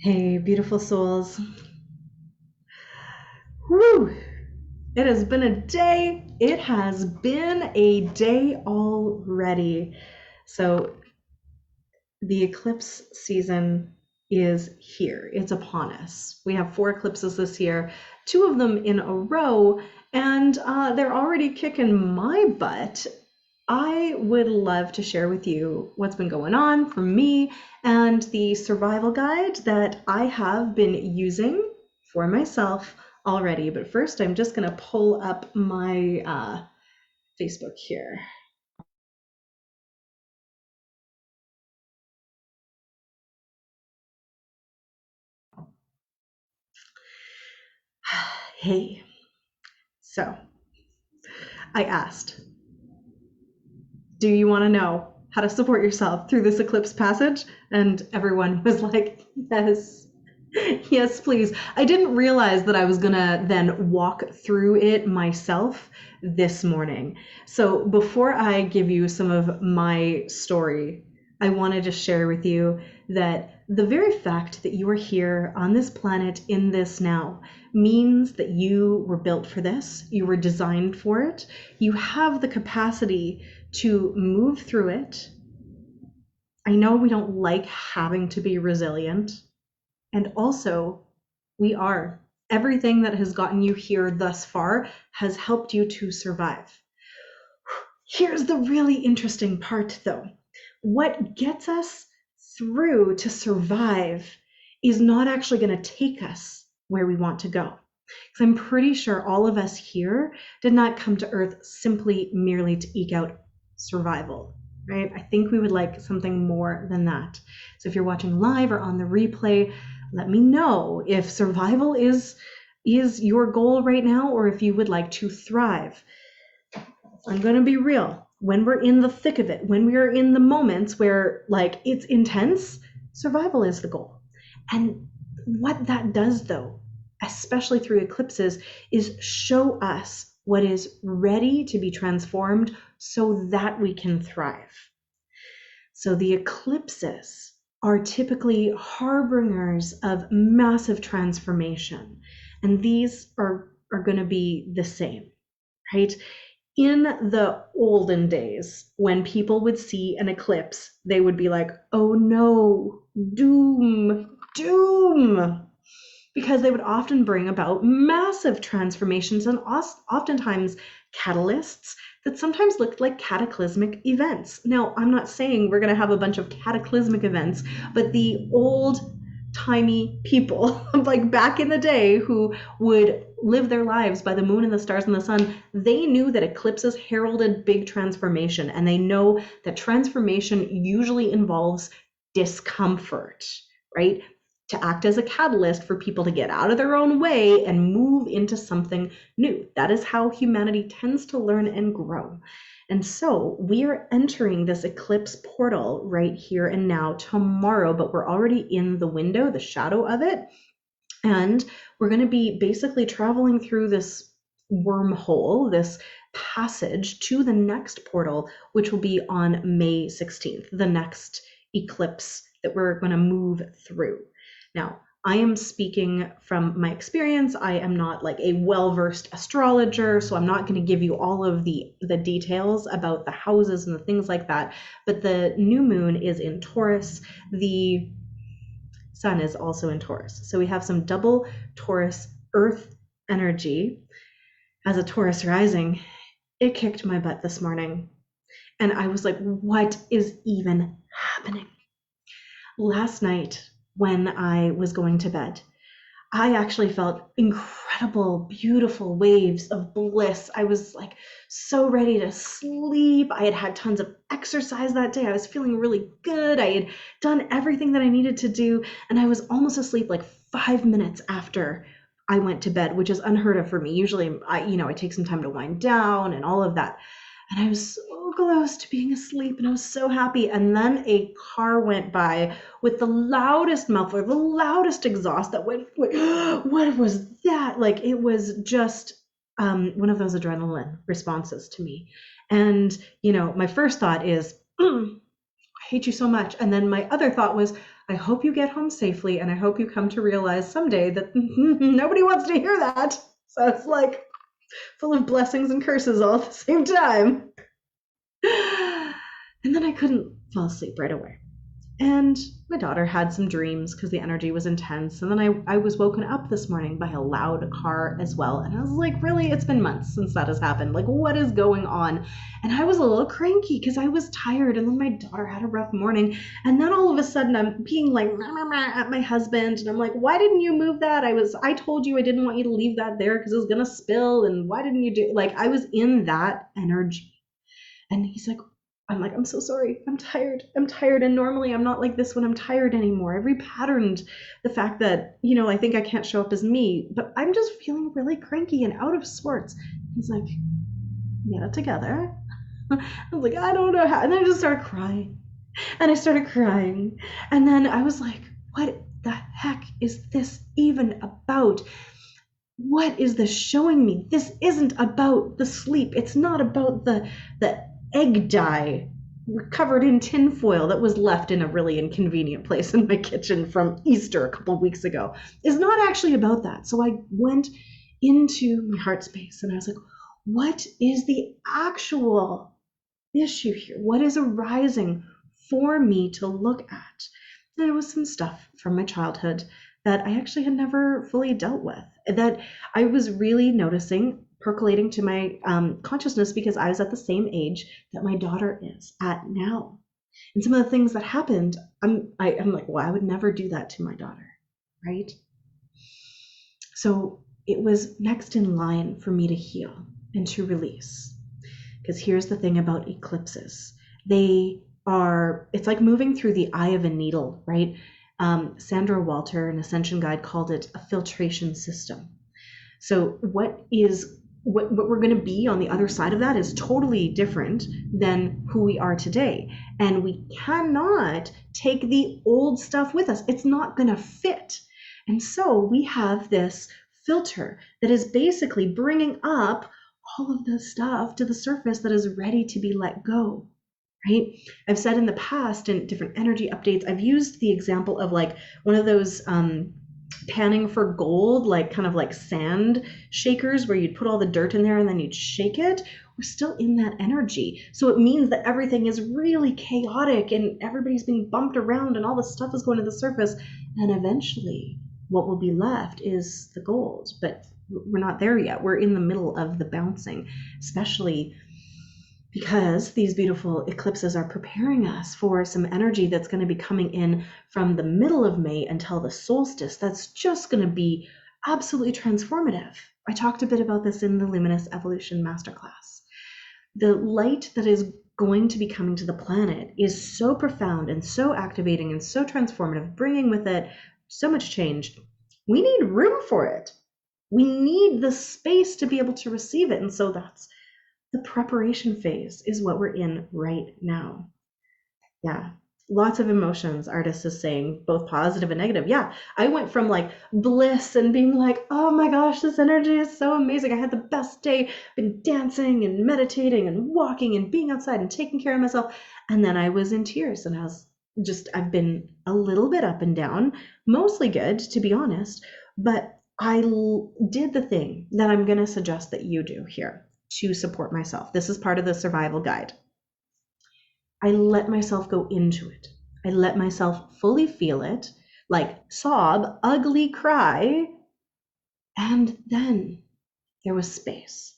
Hey, beautiful souls. Whew. It has been a day. It has been a day already. So, the eclipse season is here. It's upon us. We have 4 eclipses this year, 2 of them in a row, and they're already kicking my butt. I would love to share with you what's been going on for me and the survival guide that I have been using for myself already. But first, I'm just going to pull up my Facebook here. Hey, so I asked, do you want to know how to support yourself through this eclipse passage? And everyone was like, yes. Yes, please. I didn't realize that I was gonna then walk through it myself this morning. So before I give you some of my story, I want to just share with you that the very fact that you are here on this planet in this now means that you were built for this, you were designed for it, you have the capacity to move through it. I know we don't like having to be resilient, and also, we are. Everything that has gotten you here thus far has helped you to survive. Here's the really interesting part, though. What gets us through to survive is not actually going to take us where we want to go. Because I'm pretty sure all of us here did not come to Earth simply merely to eke out survival, right? I think we would like something more than that. So if you're watching live or on the replay, let me know if survival is your goal right now, or if you would like to thrive. I'm going to be real. When we're in the thick of it, when we are in the moments where like it's intense, survival is the goal. And what that does, though, especially through eclipses, is show us what is ready to be transformed so that we can thrive. So the eclipses are typically harbingers of massive transformation, and these are going to be the same, right? In the olden days, when people would see an eclipse, they would be like, oh no, doom, doom, because they would often bring about massive transformations and oftentimes catalysts that sometimes looked like cataclysmic events. Now, I'm not saying we're going to have a bunch of cataclysmic events, but the old timey people, like back in the day, who would live their lives by the moon and the stars and the sun, they knew that eclipses heralded big transformation, and they know that transformation usually involves discomfort, right? To act as a catalyst for people to get out of their own way and move into something new. That is how humanity tends to learn and grow. And so we are entering this eclipse portal right here and now tomorrow, but we're already in the window, the shadow of it. And we're going to be basically traveling through this wormhole, this passage to the next portal, which will be on May 16th, the next eclipse that we're going to move through. Now, I am speaking from my experience. I am not like a well-versed astrologer, so I'm not going to give you all of the details about the houses and the things like that. But the new moon is in Taurus. The sun is also in Taurus. So we have some double Taurus Earth energy. As a Taurus rising, it kicked my butt this morning. And I was like, what is even happening? Last night, when I was going to bed, I actually felt incredible, beautiful waves of bliss. I was like so ready to sleep. I had had tons of exercise that day. I was feeling really good. I had done everything that I needed to do. And I was almost asleep like 5 minutes after I went to bed, which is unheard of for me. Usually I take some time to wind down and all of that. And I was so close to being asleep, and I was so happy. And then a car went by with the loudest muffler, the loudest exhaust that went, what was that? Like, it was just one of those adrenaline responses to me. And, my first thought is, why hate you so much. And then my other thought was, I hope you get home safely, and I hope you come to realize someday that nobody wants to hear that. So it's like full of blessings and curses all at the same time. And then I couldn't fall asleep right away. And my daughter had some dreams because the energy was intense. And then I was woken up this morning by a loud car as well. And I was like, really? It's been months since that has happened. Like, what is going on? And I was a little cranky because I was tired. And then my daughter had a rough morning. And then all of a sudden I'm being like at my husband. And I'm like, why didn't you move that? I told you I didn't want you to leave that there because it was going to spill. And why didn't you do, like, I was in that energy. And he's like, I'm like, I'm so sorry. I'm tired. And normally I'm not like this when I'm tired anymore. I've repatterned the fact that, I think I can't show up as me, but I'm just feeling really cranky and out of sorts. He's like, get it together. I was like, I don't know how. And then I just started crying. And I started crying. And then I was like, what the heck is this even about? What is this showing me? This isn't about the sleep. It's not about the egg dye covered in tinfoil that was left in a really inconvenient place in my kitchen from Easter a couple of weeks ago. It's not actually about that. So I went into my heart space and I was like, what is the actual issue here? What is arising for me to look at? And there was some stuff from my childhood that I actually had never fully dealt with, that I was really noticing percolating to my consciousness because I was at the same age that my daughter is at now. And some of the things that happened, I'm like, well, I would never do that to my daughter, right? So it was next in line for me to heal and to release. Because here's the thing about eclipses. It's like moving through the eye of a needle, right? Sandra Walter, an Ascension guide, called it a filtration system. So what we're going to be on the other side of that is totally different than who we are today. And we cannot take the old stuff with us. It's not going to fit. And so we have this filter that is basically bringing up all of the stuff to the surface that is ready to be let go, right? I've said in the past in different energy updates, I've used the example of like one of those panning for gold, like kind of like sand shakers where you'd put all the dirt in there and then you'd shake it. We're still in that energy. So it means that everything is really chaotic and everybody's being bumped around and all the stuff is going to the surface. And eventually what will be left is the gold. But we're not there yet. We're in the middle of the bouncing, especially because these beautiful eclipses are preparing us for some energy that's going to be coming in from the middle of May until the solstice. That's just going to be absolutely transformative. I talked a bit about this in the Luminous Evolution Masterclass. The light that is going to be coming to the planet is so profound and so activating and so transformative, bringing with it so much change. We need room for it. We need the space to be able to receive it. And so that's the preparation phase is what we're in right now. Yeah, lots of emotions, artist is saying, both positive and negative. Yeah, I went from like bliss and being like, oh my gosh, this energy is so amazing. I had the best day, been dancing and meditating and walking and being outside and taking care of myself. And then I was in tears and I've been a little bit up and down, mostly good, to be honest. But I did the thing that I'm going to suggest that you do here to support myself. This is part of the survival guide. I let myself go into it. I let myself fully feel it, like sob, ugly cry. And then there was space.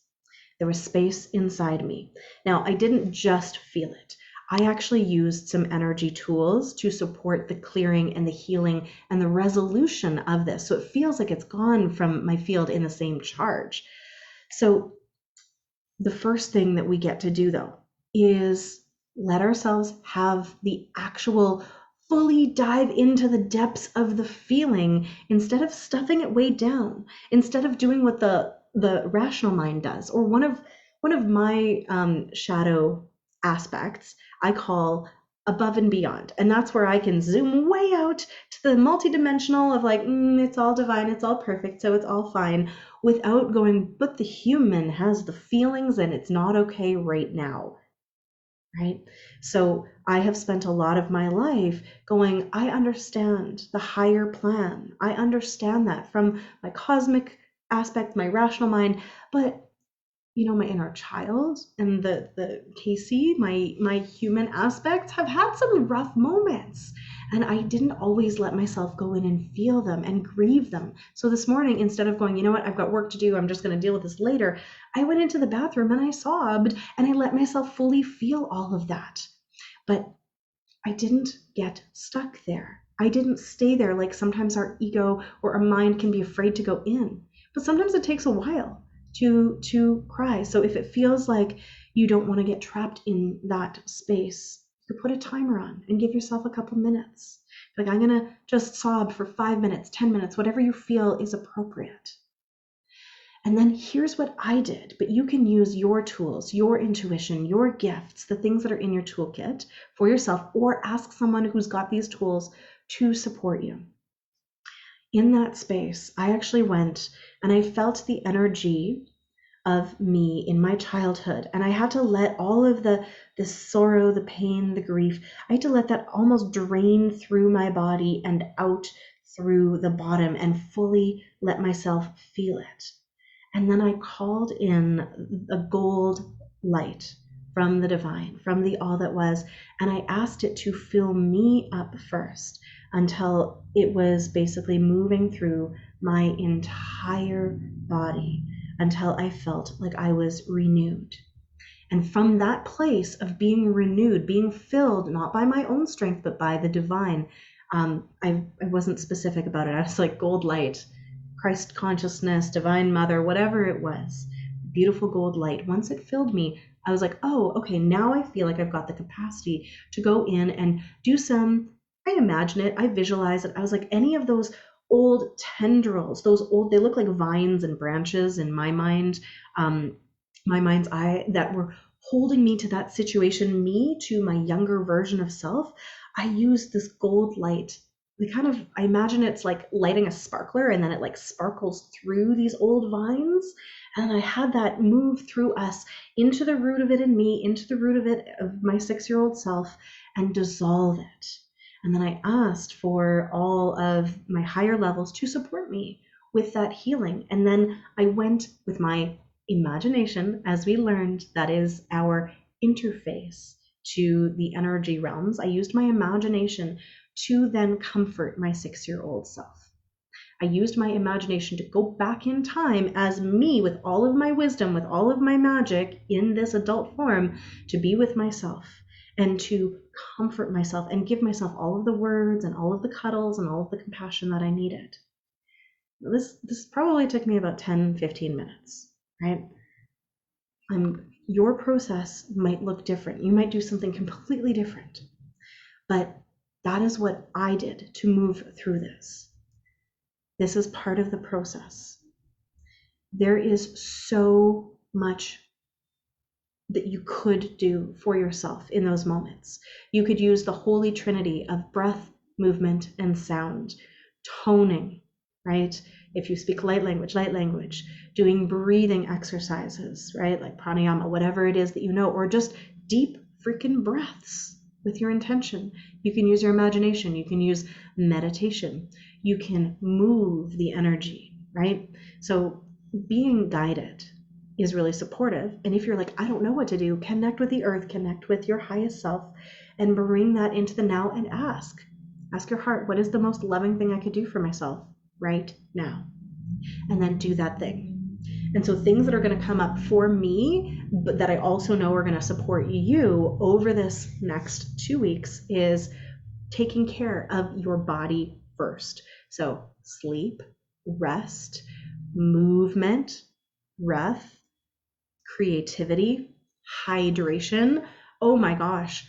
There was space inside me. Now, I didn't just feel it. I actually used some energy tools to support the clearing and the healing and the resolution of this. So it feels like it's gone from my field in the same charge. So the first thing that we get to do, though, is let ourselves have the actual fully dive into the depths of the feeling instead of stuffing it way down, instead of doing what the rational mind does. Or one of my shadow aspects I call above and beyond. And that's where I can zoom way out to the multidimensional of like, it's all divine, it's all perfect, so it's all fine, without going, but the human has the feelings and it's not okay right now. right? So I have spent a lot of my life going, I understand the higher plan. I understand that from my cosmic aspect, my rational mind, but my inner child and the Casey, my human aspects have had some rough moments. And I didn't always let myself go in and feel them and grieve them. So this morning, instead of going, you know what, I've got work to do, I'm just going to deal with this later, I went into the bathroom and I sobbed and I let myself fully feel all of that. But I didn't get stuck there. I didn't stay there like sometimes our ego or our mind can be afraid to go in. But sometimes it takes a while to cry. So if it feels like you don't want to get trapped in that space, you put a timer on and give yourself a couple minutes. Like, I'm going to just sob for 5 minutes, 10 minutes, whatever you feel is appropriate. And then here's what I did, but you can use your tools, your intuition, your gifts, the things that are in your toolkit for yourself, or ask someone who's got these tools to support you. In that space, I actually went and I felt the energy of me in my childhood, and I had to let all of the sorrow, the pain, the grief, I had to let that almost drain through my body and out through the bottom and fully let myself feel it. And then I called in a gold light from the divine, from the all that was, and I asked it to fill me up first until it was basically moving through my entire body until I felt like I was renewed. And from that place of being renewed, being filled, not by my own strength, but by the divine, I wasn't specific about it. I was like, gold light, Christ consciousness, divine mother, whatever it was, beautiful gold light. Once it filled me, I was like, oh, okay, now I feel like I've got the capacity to go in and do some, I imagine it, I visualize it. I was like, any of those old tendrils, they look like vines and branches in my mind, my mind's eye, that were holding me to that situation, me to my younger version of self. I used this gold light. I imagine it's like lighting a sparkler and then it like sparkles through these old vines. And I had that move through us into the root of it in me, into the root of it of my 6-year-old self, and dissolve it. And then I asked for all of my higher levels to support me with that healing. And then I went with my imagination, as we learned, that is our interface to the energy realms. I used my imagination to then comfort my 6-year-old self. I used my imagination to go back in time as me with all of my wisdom, with all of my magic in this adult form, to be with myself and to comfort myself and give myself all of the words and all of the cuddles and all of the compassion that I needed. This probably took me about 10-15 minutes, right? Your process might look different. You might do something completely different, but that is what I did to move through this. This is part of the process. There is so much that you could do for yourself in those moments. You could use the holy trinity of breath, movement, and sound, toning, right? If you speak light language, doing breathing exercises, right? Like pranayama, whatever it is that you know, or just deep freaking breaths with your intention. You can use your imagination. You can use meditation. You can move the energy, right? So being guided is really supportive. And if you're like, I don't know what to do, connect with the earth, connect with your highest self, and bring that into the now and ask your heart, what is the most loving thing I could do for myself right now? And then do that thing. And so things that are going to come up for me, but that I also know are going to support you over this next 2 weeks, is taking care of your body first. So sleep, rest, movement, breath, creativity, hydration. Oh my gosh,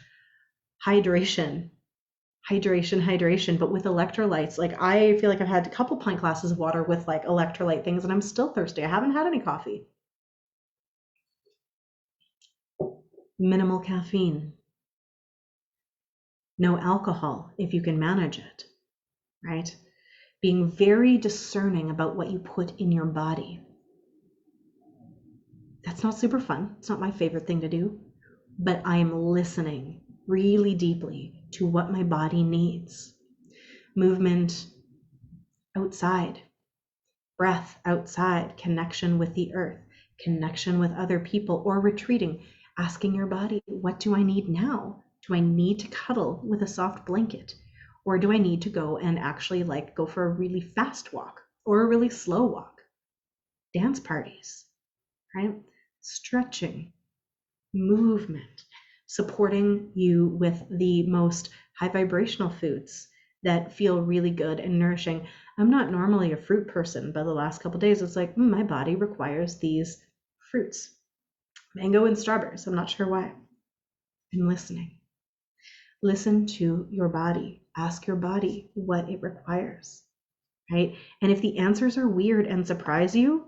hydration, but with electrolytes. Like, I feel like I've had a couple pint glasses of water with like electrolyte things and I'm still thirsty. I haven't had any coffee. Minimal caffeine. No alcohol if you can manage it, right? Being very discerning about what you put in your body. That's not super fun. It's not my favorite thing to do. but I am listening really deeply to what my body needs. Movement outside, breath outside, connection with the earth, connection with other people, or retreating, asking your body, what do I need now? Do I need to cuddle with a soft blanket? Or do I need to go and actually like go for a really fast walk or a really slow walk? Dance parties, right? Stretching, movement, supporting you with the most high vibrational foods that feel really good and nourishing. I'm not normally a fruit person, but the last couple of days it's like, my body requires these fruits, mango and strawberries. I'm not sure why. I'm listening. Listen to your body. Ask your body what it requires, right? And if the answers are weird and surprise you,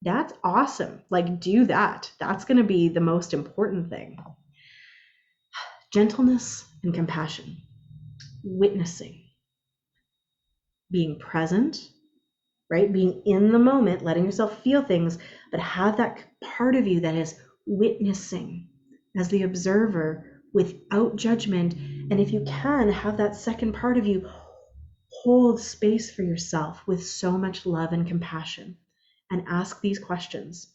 that's awesome. Like, do that. That's going to be the most important thing. Gentleness and compassion, witnessing, being present, right? Being in the moment, letting yourself feel things, but have that part of you that is witnessing as the observer without judgment. And if you can, have that second part of you hold space for yourself with so much love and compassion, and ask these questions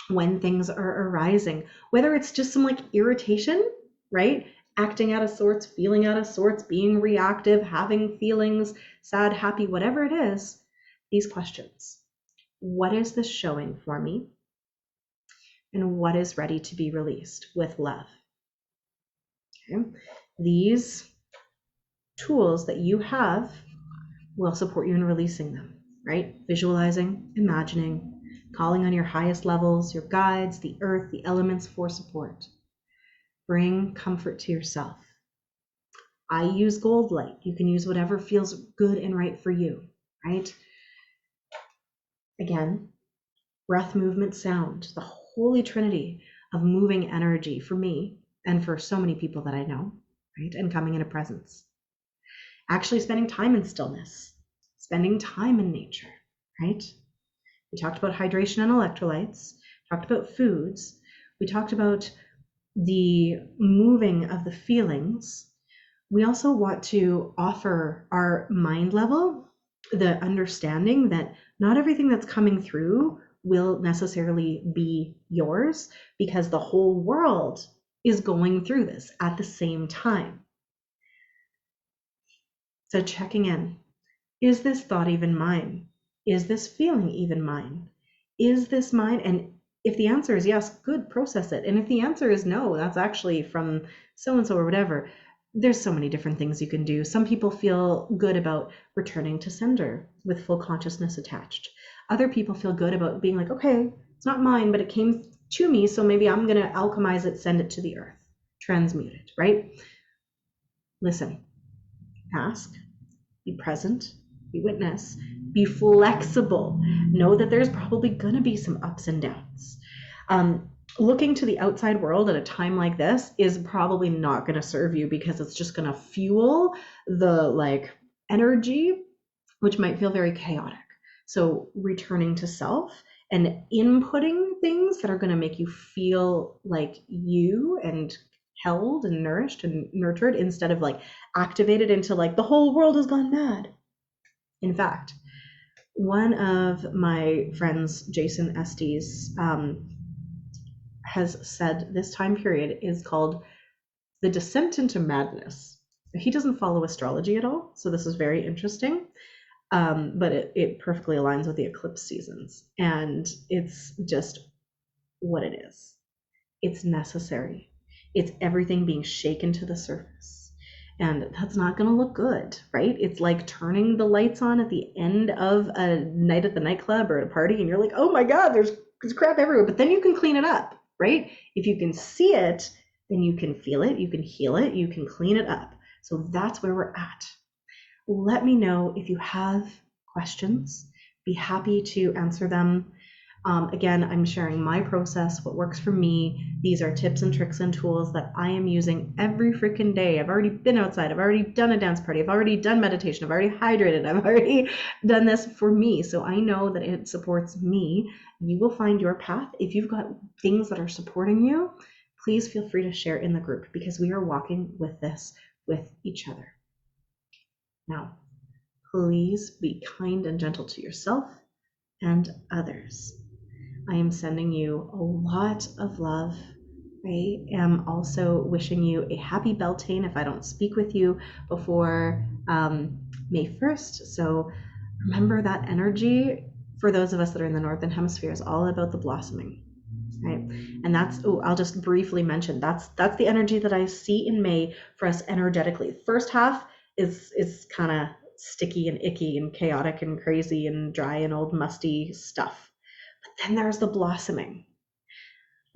when things are arising, whether it's just some like irritation, right? Acting out of sorts, feeling out of sorts, being reactive, having feelings, sad, happy, whatever it is, these questions. What is this showing for me? And what is ready to be released with love? Okay. These tools that you have will support you in releasing them, right? Visualizing, imagining, calling on your highest levels, your guides, the earth, the elements for support. Bring comfort to yourself. I use gold light. You can use whatever feels good and right for you, right? Again, breath, movement, sound, the holy trinity of moving energy for me and for so many people that I know, right? And coming into presence. Actually spending time in stillness, spending time in nature, right? We talked about hydration and electrolytes, talked about foods. We talked about the moving of the feelings. We also want to offer our mind level the understanding that not everything that's coming through will necessarily be yours, because the whole world is going through this at the same time. So checking in, is this thought even mine? Is this feeling even mine? Is this mine? And if the answer is yes, good, process it. And if the answer is no, that's actually from so-and-so or whatever, there's so many different things you can do. Some people feel good about returning to sender with full consciousness attached. Other people feel good about being like, okay, it's not mine, but it came to me, so maybe I'm going to alchemize it, send it to the earth, transmute it, right? Listen, ask, be present, be witness, be flexible. Know that there's probably going to be some ups and downs. Looking to the outside world at a time like this is probably not going to serve you, because it's just going to fuel the like energy, which might feel very chaotic. So returning to self and inputting things that are going to make you feel like you and held and nourished and nurtured, instead of like activated into like the whole world has gone mad. In fact, one of my friends, Jason Estes, has said this time period is called the descent into madness. He doesn't follow astrology at all, so this is very interesting, but it perfectly aligns with the eclipse seasons, and it's just what it is. It's necessary. It's everything being shaken to the surface, and that's not going to look good, right? It's like turning the lights on at the end of a night at the nightclub or at a party, and you're like, oh my God, there's crap everywhere, but then you can clean it up, right? If you can see it, then you can feel it, you can heal it, you can clean it up. So that's where we're at. Let me know if you have questions. Be happy to answer them. Again, I'm sharing my process, what works for me. These are tips and tricks and tools that I am using every freaking day. I've already been outside. I've already done a dance party. I've already done meditation. I've already hydrated. I've already done this for me. So I know that it supports me. You will find your path. If you've got things that are supporting you, please feel free to share in the group because we are walking with this with each other. Now, please be kind and gentle to yourself and others. I am sending you a lot of love. I am also wishing you a happy Beltane if I don't speak with you before May 1st. So remember that energy for those of us that are in the Northern Hemisphere is all about the blossoming. Right. And that's, I'll just briefly mention that's the energy that I see in May for us energetically. The first half is kind of sticky and icky and chaotic and crazy and dry and old musty stuff. But then there's the blossoming.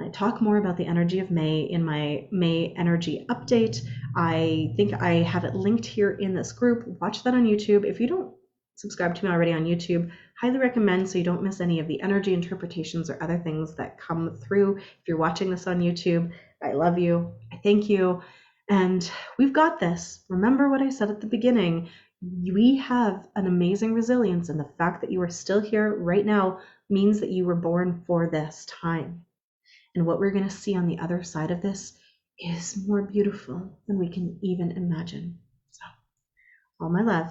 I talk more about the energy of May in my May energy update. I think I have it linked here in this group. Watch that on YouTube. If you don't subscribe to me already on YouTube, highly recommend so you don't miss any of the energy interpretations or other things that come through. If you're watching this on YouTube, I love you. I thank you. And we've got this. Remember what I said at the beginning. We have an amazing resilience, and the fact that you are still here right now means that you were born for this time. And what we're going to see on the other side of this is more beautiful than we can even imagine. So, all my love.